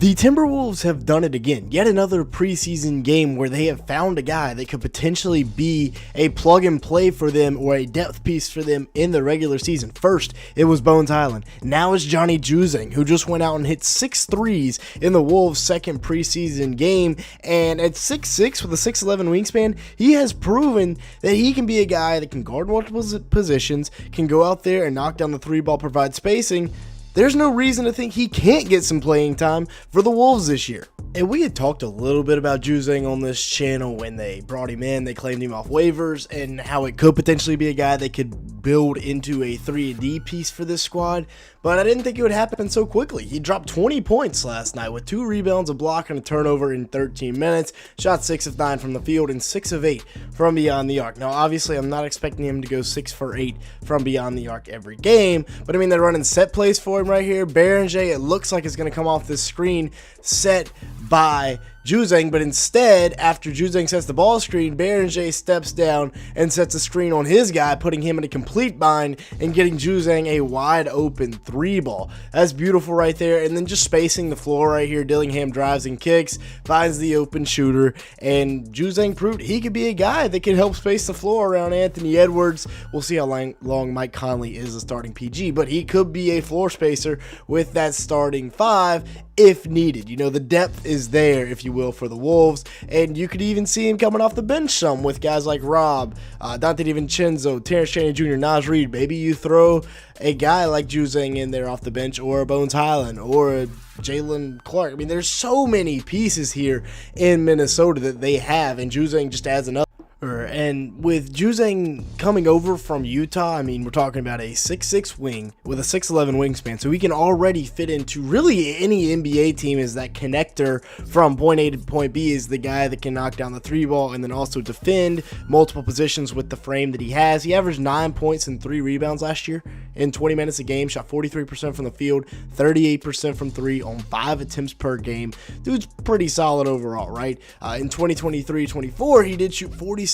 The Timberwolves have done it again. Yet another preseason game where they have found a guy that could potentially be a plug and play for them or a depth piece for them in the regular season. First, it was Bones Hyland. Now it's Johnny Juzang, who just went out and hit 6 threes in the Wolves' second preseason game. And at 6'6" with a 6'11" wingspan, he has proven that he can be a guy that can guard multiple positions, can go out there and knock down the three ball, provide spacing. There's no reason to think he can't get some playing time for the Wolves this year. And we had talked a little bit about Juzang on this channel when they brought him in. They claimed him off waivers and how it could potentially be a guy they could build into a 3-and-D piece for this squad. But I didn't think it would happen so quickly. He dropped 20 points last night with 2 rebounds, a block, and a turnover in 13 minutes. Shot 6 of 9 from the field and 6 of 8 from beyond the arc. Now, obviously, I'm not expecting him to go 6 for 8 from beyond the arc every game. But, I mean, they're running set plays for him right here. Berenjay, it looks like it's going to come off this screen set by Juzang, but instead, after Juzang sets the ball screen, Berenjay steps down and sets a screen on his guy, putting him in a complete bind and getting Juzang a wide open 3-ball. That's beautiful right there. And then just spacing the floor right here, Dillingham drives and kicks, finds the open shooter, and Juzang proved he could be a guy that can help space the floor around Anthony Edwards. We'll see how long Mike Conley is a starting PG, but he could be a floor spacer with that starting 5 if needed. You know, the depth is there, if you will, for the Wolves, and you could even see him coming off the bench some with guys like Rob, Dante DiVincenzo, Terrence Shannon Jr., Naz Reid. Maybe you throw a guy like Juzang in there off the bench, or a Bones Hyland, or a Jalen Clark. I mean, there's so many pieces here in Minnesota that they have, and Juzang just adds another. And with Juzang coming over from Utah, I mean, we're talking about a 6'6" wing with a 6'11" wingspan, so he can already fit into really any NBA team as that connector from point A to point B, is the guy that can knock down the 3-ball and then also defend multiple positions with the frame that he has. He averaged 9 points and 3 rebounds last year in 20 minutes a game, shot 43% from the field, 38% from 3 on 5 attempts per game. Dude's pretty solid overall, right? In 2023-24, he did shoot 46%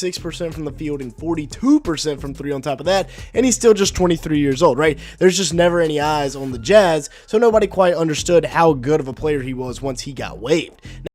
from the field and 42% from 3 on top of that, and he's still just 23 years old, right? There's just never any eyes on the Jazz, so nobody quite understood how good of a player he was once he got waived.